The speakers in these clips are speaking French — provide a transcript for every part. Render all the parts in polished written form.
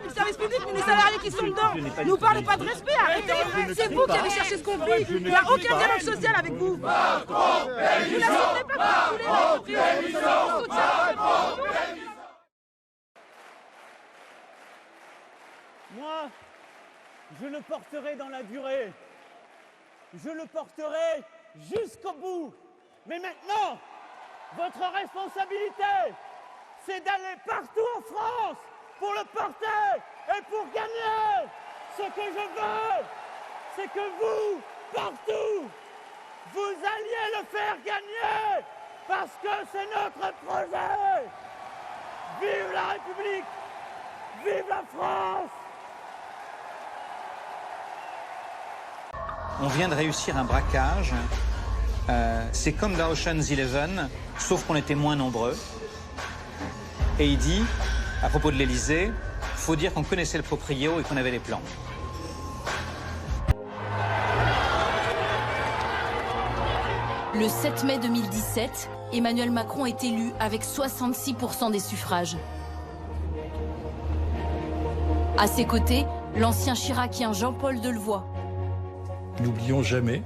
le service public, mais les salariés qui sont dedans. Ne nous parlez pas de respect, arrêtez. C'est vous qui allez chercher ce conflit. Il n'y a aucun dialogue social avec vous. Vous n'acceptez pas que vous voulez la Moi, je le porterai dans la durée. Je le porterai jusqu'au bout. Mais maintenant, votre responsabilité, c'est d'aller partout en France pour le porter et pour gagner. Ce que je veux, c'est que vous, partout, vous alliez le faire gagner parce que c'est notre projet. Vive la République, vive la France. On vient de réussir un braquage. C'est comme dans Ocean's 11, sauf qu'on était moins nombreux. Et il dit, à propos de l'Élysée, faut dire qu'on connaissait le proprio et qu'on avait les plans. Le 7 mai 2017, Emmanuel Macron est élu avec 66% des suffrages. À ses côtés, l'ancien chiracien Jean-Paul Delevoye. N'oublions jamais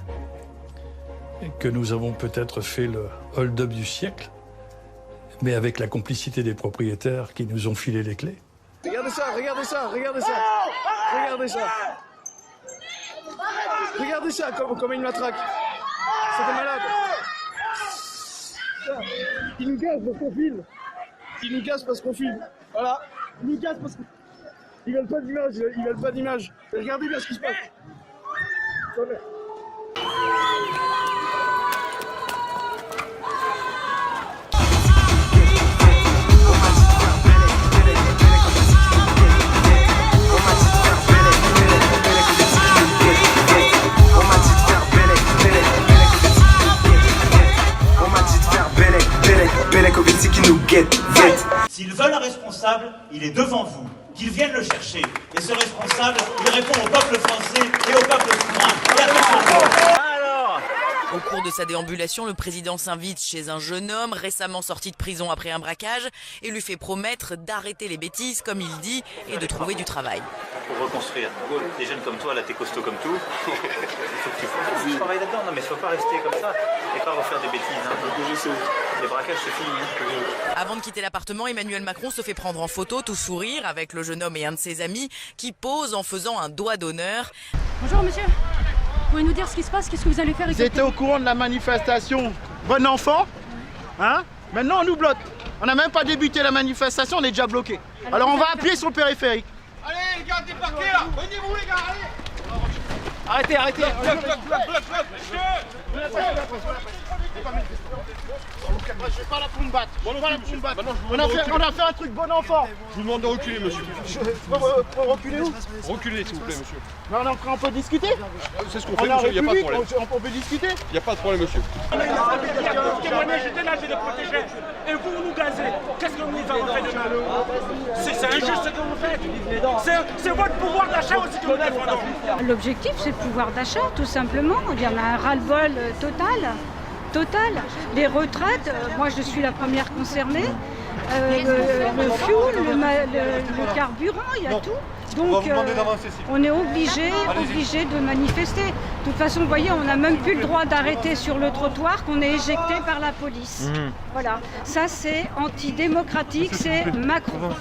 que nous avons peut-être fait le hold-up du siècle, mais avec la complicité des propriétaires qui nous ont filé les clés. Regardez ça, regardez ça, regardez ça, regardez ça. Regardez ça comme il matraque. C'est des malades. Il nous gaz parce qu'on filme. Il nous gaz parce qu'on filme. Voilà. Il nous gaz parce qu'ils veulent pas d'image. Ils veulent pas d'image. Regardez bien ce qui se passe. S'ils veulent un responsable, il est devant vous. Qu'ils viennent le chercher. Et ce responsable, il répond au peuple français et au peuple souverain. Et à personne. Alors, au cours de sa déambulation, le président s'invite chez un jeune homme récemment sorti de prison après un braquage et lui fait promettre d'arrêter les bêtises, comme il dit, et de trouver du travail. Pour reconstruire, des jeunes comme toi, là t'es costaud comme tout, il faut que tu travailles là-dedans, non mais il ne faut pas rester comme ça et pas refaire des bêtises. Hein. Les braquages c'est fini. Hein. Avant de quitter l'appartement, Emmanuel Macron se fait prendre en photo, tout sourire, avec le jeune homme et un de ses amis qui posent en faisant un doigt d'honneur. Bonjour monsieur, vous pouvez nous dire ce qui se passe, qu'est-ce que vous allez faire exactement? Vous étiez au courant de la manifestation Bon enfant, hein? Maintenant on nous bloque. On n'a même pas débuté la manifestation, on est déjà bloqué. Alors on va appuyer sur le périphérique. Allez les gars, débarquez là. Venez-vous les gars, allez. Arrêtez, arrêtez. Je suis pas là pour me battre. On a fait un truc bon enfant. Je vous demande de reculer, monsieur. Reculer où? Reculez, s'il vous plaît, monsieur. Non, on peut discuter. C'est ce qu'on fait, monsieur, il n'y a pas de problème. On peut discuter. Il n'y a pas de problème, monsieur. J'étais là, j'ai des protégés. Et vous nous gazez. Qu'est-ce que vous nous avez fait de mal? C'est injuste ce que vous faites. C'est votre pouvoir d'achat aussi que nous défendons. L'objectif c'est le pouvoir d'achat tout simplement, il y en a un ras-le-bol total. Les retraites, moi je suis la première concernée, le fuel, le carburant, il y a tout. Donc on est obligé de manifester. De toute façon, vous voyez, on n'a même plus le droit d'arrêter sur le trottoir, qu'on est éjecté par la police. Voilà, ça c'est antidémocratique, c'est Macron.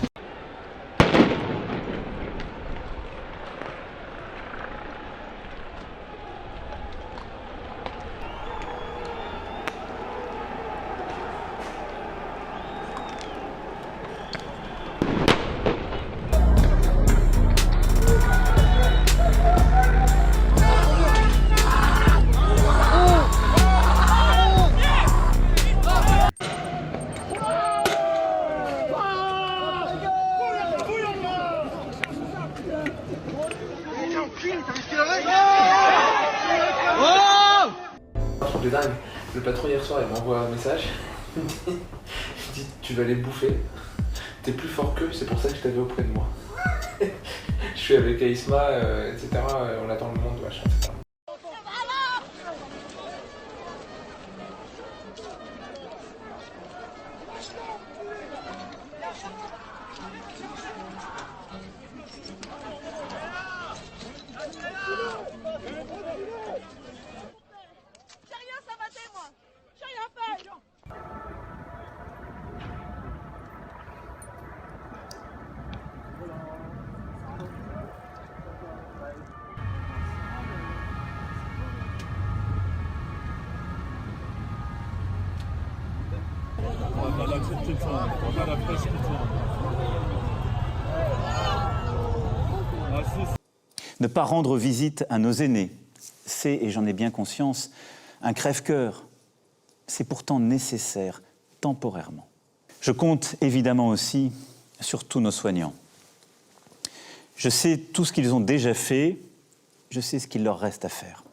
De dingue. Le patron hier soir il m'envoie un message. Il dit tu vas les bouffer. T'es plus fort qu'eux, c'est pour ça que je t'avais auprès de moi. Je suis avec Aïsma, etc. On attend le monde, machin, etc. qui tourne, pas la presse qui tourne. Ne pas rendre visite à nos aînés, c'est, et j'en ai bien conscience, un crève-cœur. C'est pourtant nécessaire, temporairement. Je compte évidemment aussi sur tous nos soignants. Je sais tout ce qu'ils ont déjà fait, je sais ce qu'il leur reste à faire.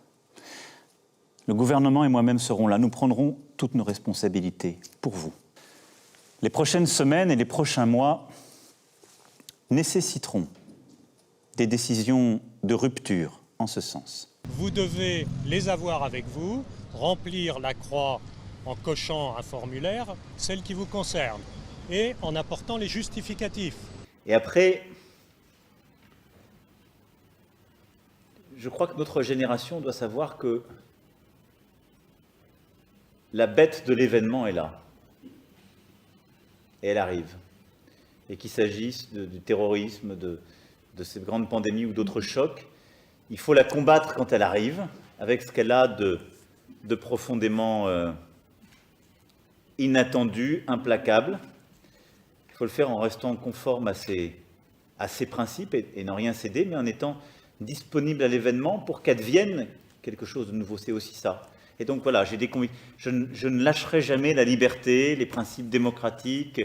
Le gouvernement et moi-même serons là, nous prendrons toutes nos responsabilités pour vous. Les prochaines semaines et les prochains mois nécessiteront des décisions de rupture en ce sens. Vous devez les avoir avec vous, remplir la croix en cochant un formulaire, celle qui vous concerne, et en apportant les justificatifs. Et après, je crois que notre génération doit savoir que la bête de l'événement est là. Et elle arrive. Et qu'il s'agisse du terrorisme, de cette grande pandémie ou d'autres chocs, il faut la combattre quand elle arrive, avec ce qu'elle a de profondément inattendu, implacable. Il faut le faire en restant conforme à ses principes et n'en rien céder, mais en étant disponible à l'événement pour qu'advienne quelque chose de nouveau. C'est aussi ça. Et donc voilà, j'ai des convictions. Je ne lâcherai jamais la liberté, les principes démocratiques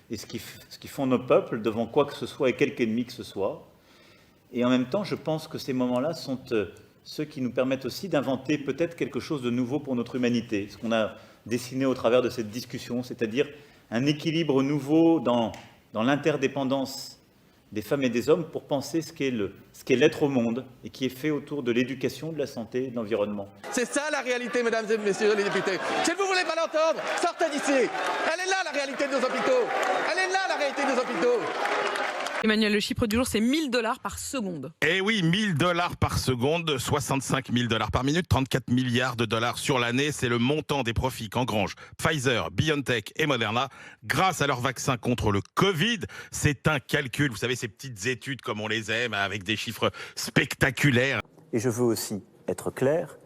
et ce qui font nos peuples devant quoi que ce soit et quelque ennemi que ce soit. Et en même temps, je pense que ces moments-là sont ceux qui nous permettent aussi d'inventer peut-être quelque chose de nouveau pour notre humanité. Ce qu'on a dessiné au travers de cette discussion, c'est-à-dire un équilibre nouveau dans l'interdépendance des femmes et des hommes pour penser ce qu'est l'être au monde et qui est fait autour de l'éducation, de la santé et de l'environnement. C'est ça la réalité, mesdames et messieurs les députés. Si vous ne voulez pas l'entendre, sortez d'ici. Elle est là la réalité de nos hôpitaux. Elle est là la réalité de nos hôpitaux. Emmanuel, le chiffre du jour, c'est 1 000 $ par seconde. Eh oui, 1 000 $ par seconde, 65 000 $ par minute, 34 milliards de dollars sur l'année. C'est le montant des profits qu'engrangent Pfizer, BioNTech et Moderna grâce à leur vaccin contre le Covid. C'est un calcul, vous savez, ces petites études comme on les aime, avec des chiffres spectaculaires. Et je veux aussi être clair,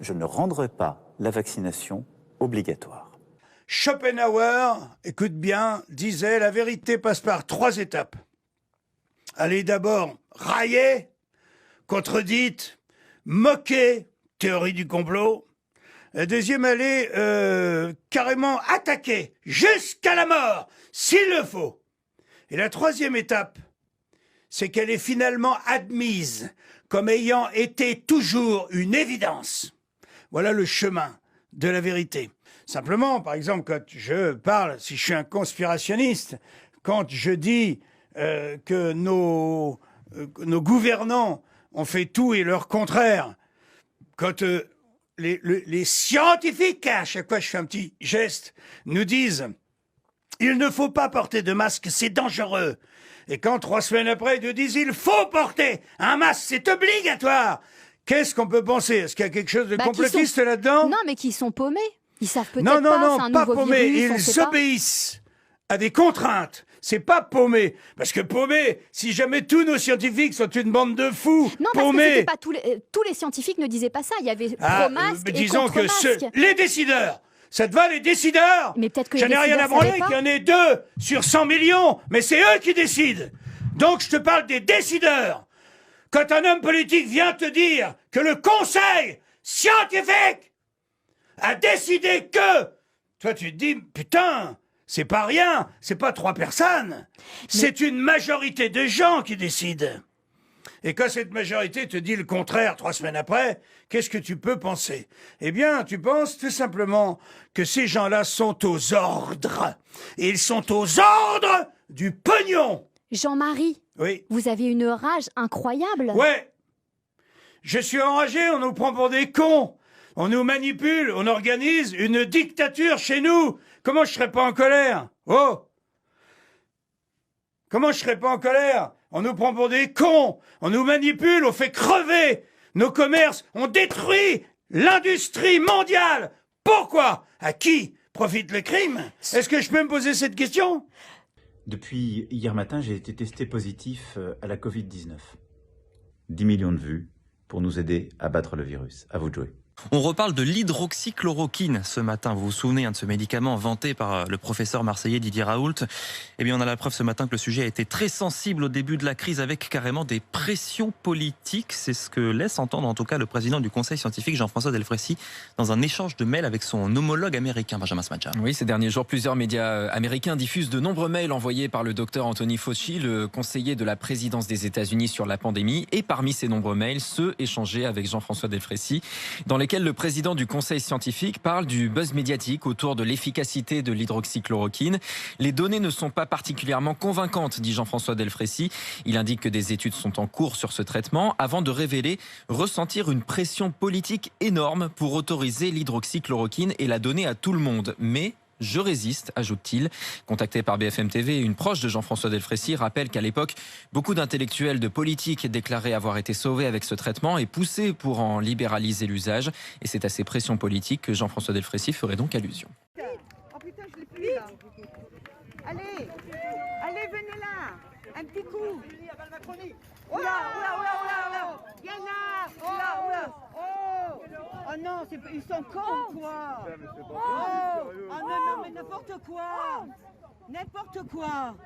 je ne rendrai pas la vaccination obligatoire. Schopenhauer, écoute bien, disait « La vérité passe par 3 étapes. Allez d'abord railler, contredite, moquer, théorie du complot. La deuxième, aller carrément attaquer jusqu'à la mort, s'il le faut. Et la troisième étape, c'est qu'elle est finalement admise comme ayant été toujours une évidence. Voilà le chemin de la vérité. Simplement, par exemple, quand je parle, si je suis un conspirationniste, quand je dis que nos gouvernants ont fait tout et leur contraire, quand les scientifiques, à chaque fois je fais un petit geste, nous disent « il ne faut pas porter de masque, c'est dangereux ». Et quand 3 semaines après, ils nous disent « il faut porter un masque, c'est obligatoire ». Qu'est-ce qu'on peut penser? Est-ce qu'il y a quelque chose de complotiste là-dedans? Non, mais qui sont paumés. Ils savent peut-être pas, c'est un pas nouveau paumés. virus, Ils obéissent à des contraintes. C'est pas paumé. Parce que paumé, si jamais tous nos scientifiques sont une bande de fous, non, paumés... parce que pas tous les scientifiques ne disaient pas ça. Il y avait pro-masque et disons que contre-masque. Les décideurs, ça te va les décideurs? Mais peut-être que j'en ai rien à branler qu'il y en ait 2 sur 100 millions, mais c'est eux qui décident. Donc je te parle des décideurs. Quand un homme politique vient te dire que le conseil scientifique a décidé que... Toi tu te dis, putain... C'est pas rien, c'est pas 3 personnes. C'est une majorité de gens qui décident. Et quand cette majorité te dit le contraire 3 semaines après, qu'est-ce que tu peux penser? Eh bien, tu penses tout simplement que ces gens-là sont aux ordres. Et ils sont aux ordres du pognon. Jean-Marie, oui. Vous avez une rage incroyable. Ouais. Je suis enragé, on nous prend pour des cons. On nous manipule, on organise une dictature chez nous. Comment je serais pas en colère? Oh! Comment je serais pas en colère? On nous prend pour des cons, on nous manipule, on fait crever nos commerces, on détruit l'industrie mondiale. Pourquoi? À qui profite le crime? Est-ce que je peux me poser cette question? Depuis hier matin, j'ai été testé positif à la Covid-19. 10 millions de vues pour nous aider à battre le virus. À vous de jouer. On reparle de l'hydroxychloroquine ce matin. Vous vous souvenez de ce médicament vanté par le professeur marseillais Didier Raoult? Eh bien, on a la preuve ce matin que le sujet a été très sensible au début de la crise avec carrément des pressions politiques. C'est ce que laisse entendre en tout cas le président du Conseil scientifique Jean-François Delfraissy dans un échange de mails avec son homologue américain Benjamin Smadja. Oui, ces derniers jours, plusieurs médias américains diffusent de nombreux mails envoyés par le docteur Anthony Fauci, le conseiller de la présidence des États-Unis sur la pandémie. Et parmi ces nombreux mails, ceux échangés avec Jean-François Delfraissy, dans lesquels le président du Conseil scientifique parle du buzz médiatique autour de l'efficacité de l'hydroxychloroquine. Les données ne sont pas particulièrement convaincantes, dit Jean-François Delfraissy. Il indique que des études sont en cours sur ce traitement avant de révéler ressentir une pression politique énorme pour autoriser l'hydroxychloroquine et la donner à tout le monde. Mais je résiste, ajoute-t-il. Contacté par BFM TV, une proche de Jean-François Delfraissy rappelle qu'à l'époque, beaucoup d'intellectuels de politique déclaraient avoir été sauvés avec ce traitement et poussés pour en libéraliser l'usage. Et c'est à ces pressions politiques que Jean-François Delfraissy ferait donc allusion. Oh putain, je l'ai plus là. Allez, allez, venez là. Un petit coup. Oula, oula, oula, oula. Viens là. Oula, oula. Oh non, ils sont cons quoi. Oh non, mais n'importe quoi. N'importe quoi.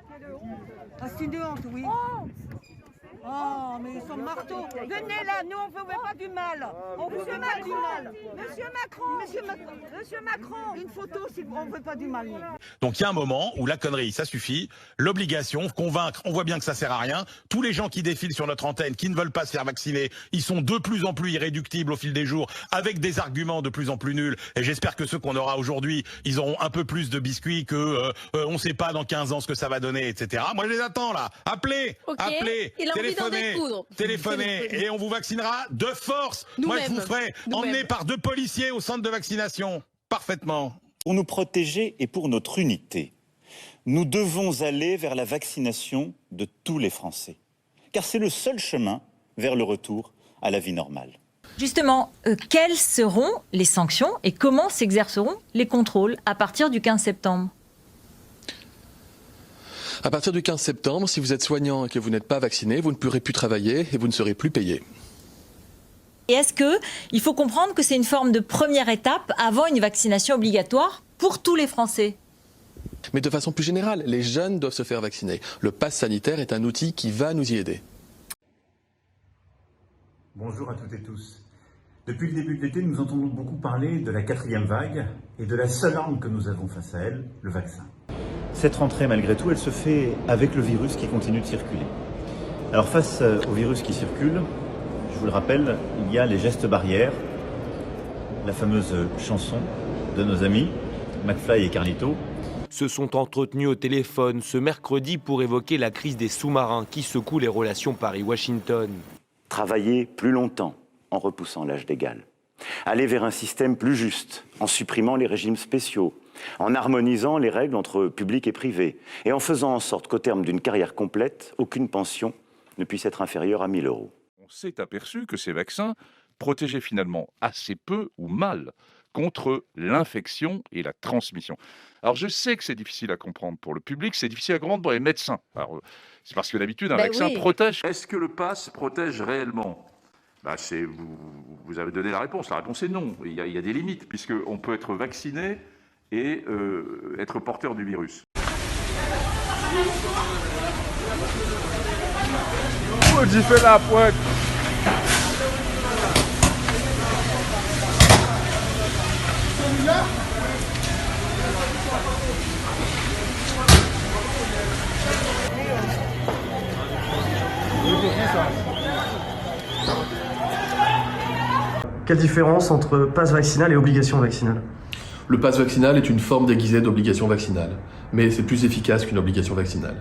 Ah, c'est une honte, oui. Oh, mais ils sont marteaux. Venez là, nous on ne veut pas du mal. On veut pas du mal. Monsieur Macron, une photo, on ne veut pas du mal. Donc il y a un moment où la connerie, ça suffit. L'obligation, convaincre, on voit bien que ça sert à rien. Tous les gens qui défilent sur notre antenne, qui ne veulent pas se faire vacciner, ils sont de plus en plus irréductibles au fil des jours, avec des arguments de plus en plus nuls. Et j'espère que ceux qu'on aura aujourd'hui, ils auront un peu plus de biscuits que on ne sait pas dans 15 ans ce que ça va donner, etc. Moi je les attends là. Appelez, appelez, téléphonez, et on vous vaccinera de force. Moi je vous ferai emmener par 2 policiers au centre de vaccination. Parfaitement. Pour nous protéger et pour notre unité, nous devons aller vers la vaccination de tous les Français. Car c'est le seul chemin vers le retour à la vie normale. Justement, quelles seront les sanctions et comment s'exerceront les contrôles à partir du 15 septembre ? À partir du 15 septembre, si vous êtes soignant et que vous n'êtes pas vacciné, vous ne pourrez plus travailler et vous ne serez plus payé. Et est-ce qu'il faut comprendre que c'est une forme de première étape avant une vaccination obligatoire pour tous les Français ? Mais de façon plus générale, les jeunes doivent se faire vacciner. Le pass sanitaire est un outil qui va nous y aider. Bonjour à toutes et tous. Depuis le début de l'été, nous entendons beaucoup parler de la 4e vague et de la seule arme que nous avons face à elle, le vaccin. Cette rentrée, malgré tout, elle se fait avec le virus qui continue de circuler. Alors face au virus qui circule, je vous le rappelle, il y a les gestes barrières, la fameuse chanson de nos amis McFly et Carlito. Se sont entretenus au téléphone ce mercredi pour évoquer la crise des sous-marins qui secoue les relations Paris-Washington. Travailler plus longtemps en repoussant l'âge légal. Aller vers un système plus juste en supprimant les régimes spéciaux, en harmonisant les règles entre public et privé et en faisant en sorte qu'au terme d'une carrière complète, aucune pension ne puisse être inférieure à 1 000 €. On s'est aperçu que ces vaccins protégeaient finalement assez peu ou mal contre l'infection et la transmission. Alors je sais que c'est difficile à comprendre pour le public, c'est difficile à comprendre pour les médecins. Alors, c'est parce que d'habitude un vaccin protège. Est-ce que le pass protège réellement ? Vous avez donné la réponse. La réponse est non. Il y a des limites, puisqu'on peut être vacciné et être porteur du virus. J'y fais la pointe. Quelle différence entre passe vaccinal et obligation vaccinale ? Le pass vaccinal est une forme déguisée d'obligation vaccinale, mais c'est plus efficace qu'une obligation vaccinale.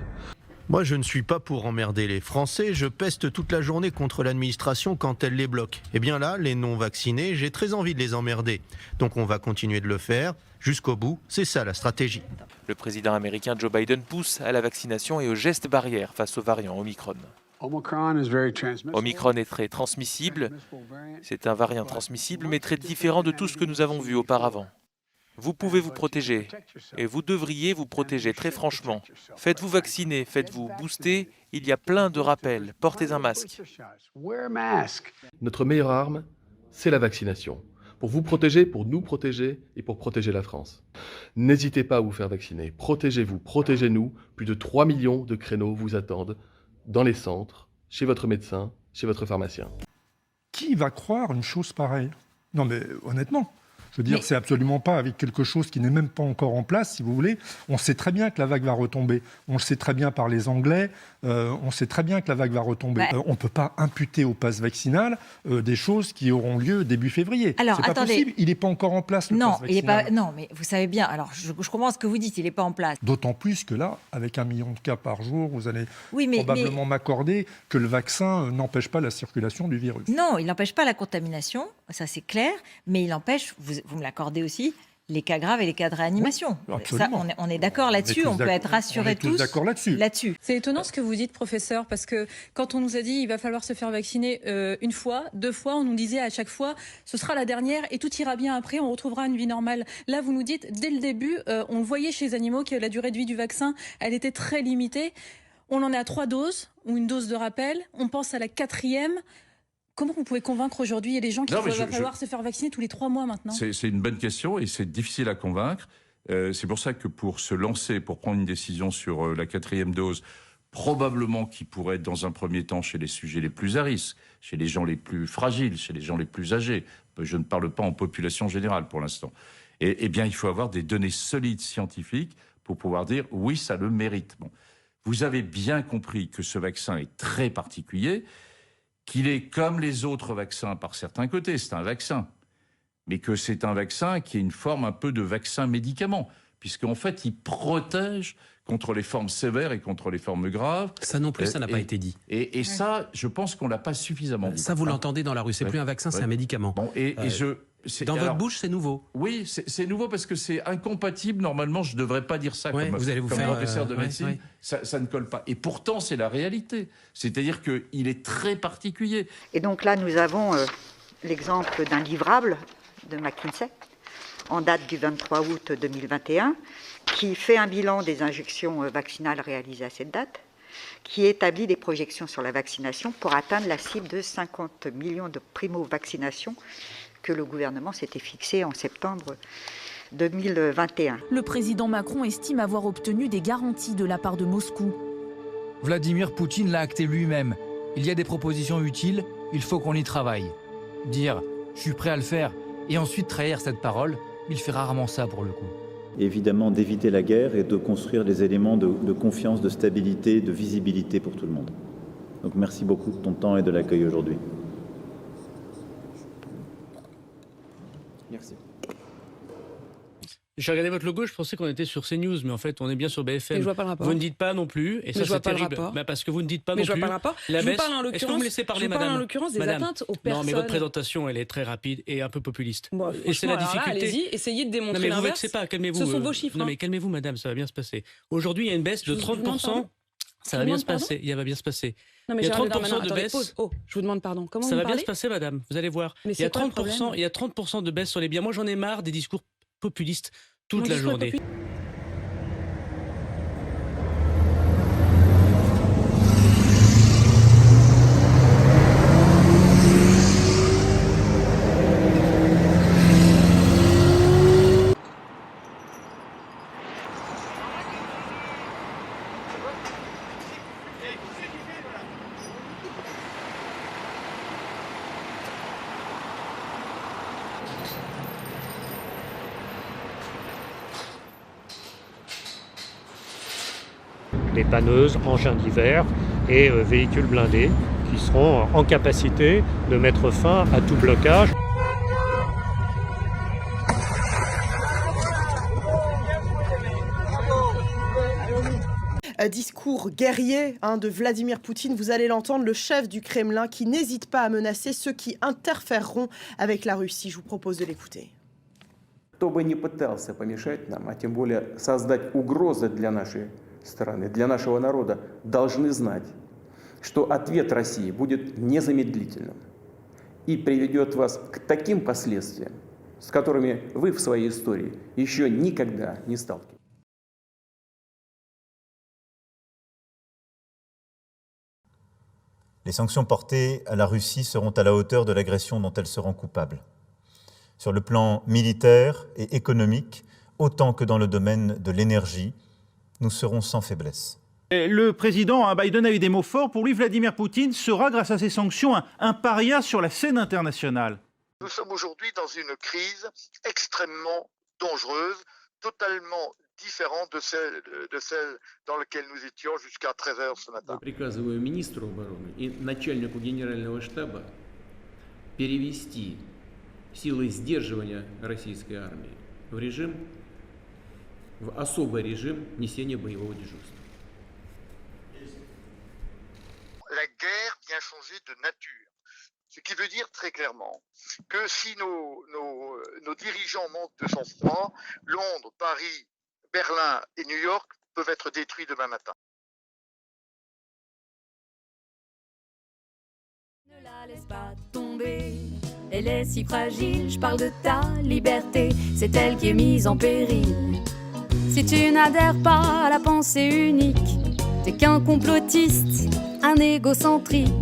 Moi, je ne suis pas pour emmerder les Français, je peste toute la journée contre l'administration quand elle les bloque. Et bien là, les non-vaccinés, j'ai très envie de les emmerder. Donc on va continuer de le faire jusqu'au bout, c'est ça la stratégie. Le président américain Joe Biden pousse à la vaccination et aux gestes barrières face au variant Omicron. Omicron est très transmissible. C'est un variant transmissible, mais très différent de tout ce que nous avons vu auparavant. Vous pouvez vous protéger, et vous devriez vous protéger très franchement. Faites-vous vacciner, faites-vous booster, il y a plein de rappels. Portez un masque. Notre meilleure arme, c'est la vaccination. pour vous protéger, pour nous protéger et pour protéger la France. N'hésitez pas à vous faire vacciner. Protégez-vous, protégez-nous. Plus de 3 millions de créneaux vous attendent dans les centres, chez votre médecin, chez votre pharmacien. Qui va croire une chose pareille? Non mais honnêtement, je veux dire, c'est absolument pas avec quelque chose qui n'est même pas encore en place, si vous voulez. On sait très bien que la vague va retomber. On le sait très bien par les Anglais. On sait très bien que la vague va retomber. On ne peut pas imputer au pass vaccinal des choses qui auront lieu début février. Alors, c'est pas possible. Il n'est pas encore en place, le pass vaccinal. Non, mais vous savez bien. Alors, je comprends ce que vous dites. Il n'est pas en place. D'autant plus que là, avec 1 million de cas par jour, vous allez probablement mais m'accorder que le vaccin n'empêche pas la circulation du virus. Non, il n'empêche pas la contamination. Ça, c'est clair. Mais il empêche, vous me l'accordez aussi, les cas graves et les cas de réanimation. Oui, ça, on est d'accord là-dessus, on peut être rassurés tous d'accord là-dessus. C'est étonnant ce que vous dites, professeur, parce que quand on nous a dit il va falloir se faire vacciner une fois, 2 fois, on nous disait à chaque fois ce sera la dernière et tout ira bien après, on retrouvera une vie normale. Là, vous nous dites, dès le début, on voyait chez les animaux que la durée de vie du vaccin, elle était très limitée. On en est à 3 doses, ou une dose de rappel, on pense à la 4e. Comment vous pouvez convaincre aujourd'hui les gens qu'il va falloir se faire vacciner tous les 3 mois maintenant? C'est une bonne question et c'est difficile à convaincre. C'est pour ça que pour se lancer, pour prendre une décision sur la 4e dose, probablement qui pourrait être dans un premier temps chez les sujets les plus à risque, chez les gens les plus fragiles, chez les gens les plus âgés. Je ne parle pas en population générale pour l'instant. Eh bien, il faut avoir des données solides scientifiques pour pouvoir dire oui, ça le mérite. Bon. Vous avez bien compris que ce vaccin est très particulier, qu'il est comme les autres vaccins par certains côtés, c'est un vaccin, mais que c'est un vaccin qui est une forme un peu de vaccin-médicament, puisqu'en fait, il protège contre les formes sévères et contre les formes graves. Ça non plus, ça n'a pas été dit. Et ça, je pense qu'on ne l'a pas suffisamment dit. Ça, vous l'entendez dans la rue, c'est plus un vaccin, c'est un médicament. Bon, dans votre bouche, c'est nouveau. Oui, c'est nouveau parce que c'est incompatible. Normalement, je ne devrais pas dire ça comme professeur de médecine. Ça ne colle pas. Et pourtant, c'est la réalité. C'est-à-dire qu'il est très particulier. Et donc là, nous avons l'exemple d'un livrable de McKinsey, en date du 23 août 2021, qui fait un bilan des injections vaccinales réalisées à cette date, qui établit des projections sur la vaccination pour atteindre la cible de 50 millions de primo-vaccinations que le gouvernement s'était fixé en septembre 2021. Le président Macron estime avoir obtenu des garanties de la part de Moscou. Vladimir Poutine l'a acté lui-même. Il y a des propositions utiles, il faut qu'on y travaille. Dire « je suis prêt à le faire » et ensuite trahir cette parole, il fait rarement ça pour le coup. Évidemment, d'éviter la guerre et de construire des éléments de confiance, de stabilité, de visibilité pour tout le monde. Donc merci beaucoup de ton temps et de l'accueil aujourd'hui. Merci. J'ai regardé votre logo, je pensais qu'on était sur CNews, mais en fait, on est bien sur BFM. Mais je vois pas le rapport. Vous ne dites pas non plus, et ça c'est terrible. Parce que vous ne dites pas non plus. Mais je vois pas le rapport. La je baisse. vous parle en l'occurrence. Est-ce que vous me laissez parler, madame? Je vous parle en l'occurrence des atteintes aux personnes. Non, mais votre présentation, elle est très rapide et un peu populiste. Bon, et c'est la difficulté. Allez-y, essayez de démontrer l'inverse. Non, mais vous vexez pas, calmez-vous. Ce sont vos chiffres. Non, mais calmez-vous, madame, ça va bien se passer. Aujourd'hui, il y a une baisse de 30%. Ça va bien se passer. Il va bien se passer. Non, mais il y a 30% de baisse. Oh, je vous demande pardon. Comment ça vous va parlez? bien se passer, madame. Vous allez voir. Il y a 30% de baisse sur les biens. Moi, j'en ai marre des discours populistes toute la journée. Les panneuses, engins divers et véhicules blindés qui seront en capacité de mettre fin à tout blocage. Discours guerrier de Vladimir Poutine, vous allez l'entendre, le chef du Kremlin qui n'hésite pas à menacer ceux qui interféreront avec la Russie. Je vous propose de l'écouter. Кто бы ни пытался помешать нам, а тем более создать угрозы для нашей страны, для нашего народа, должны знать, что ответ России будет незамедлительным и приведет вас к таким последствиям, с которыми вы в своей истории еще никогда не сталкивались. Les sanctions portées à la Russie seront à la hauteur de l'agression dont elle se rend coupable. sur le plan militaire et économique, autant que dans le domaine de l'énergie. Nous serons sans faiblesse. Le président Biden a eu des mots forts. Pour lui, Vladimir Poutine sera, grâce à ces sanctions, un paria sur la scène internationale. Nous sommes aujourd'hui dans une crise extrêmement dangereuse, totalement différente de celle dans laquelle nous étions jusqu'à 13h ce matin. Приказываю министру обороны и начальнику генерального штаба перевести силы сдерживания российской армии в особый режим несения боевого дежурства. La guerre vient changer de nature, ce qui veut dire très clairement que si nos dirigeants manquent de sang-froid, Londres, Paris, Berlin et New York peuvent être détruits demain matin. Ne la laisse pas tomber, elle est si fragile, je parle de ta liberté, c'est elle qui est mise en péril. Si tu n'adhères pas à la pensée unique, t'es qu'un complotiste, un égocentrique,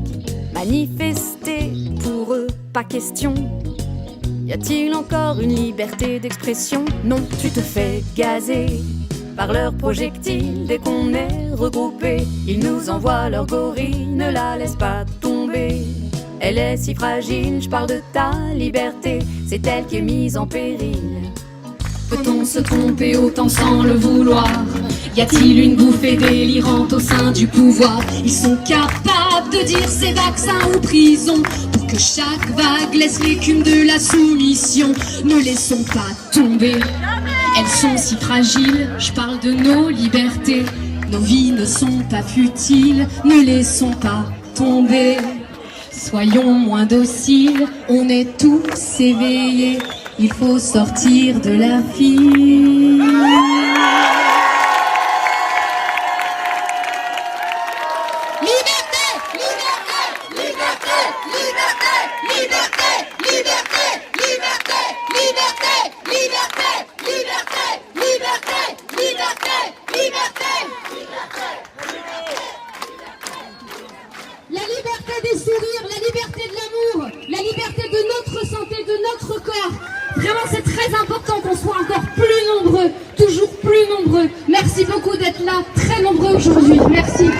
manifester pour eux, pas question. Y a-t-il encore une liberté d'expression? Non, tu te fais gazer par leurs projectiles. Dès qu'on est regroupés, ils nous envoient leur gorille. Ne la laisse pas tomber, elle est si fragile. Je parle de ta liberté, c'est elle qui est mise en péril. Peut-on se tromper autant sans le vouloir? Y a-t-il une bouffée délirante au sein du pouvoir? Ils sont capables de dire c'est vaccin ou prison, pour que chaque vague laisse l'écume de la soumission. Ne laissons pas tomber, elles sont si fragiles. Je parle de nos libertés, nos vies ne sont pas futiles. Ne laissons pas tomber, soyons moins dociles. On est tous éveillés, il faut sortir de la file. La liberté des sourires, la liberté de l'amour, la liberté de notre santé, de notre corps. Vraiment, c'est très important qu'on soit encore plus nombreux, toujours plus nombreux. Merci beaucoup d'être là, très nombreux aujourd'hui. Merci.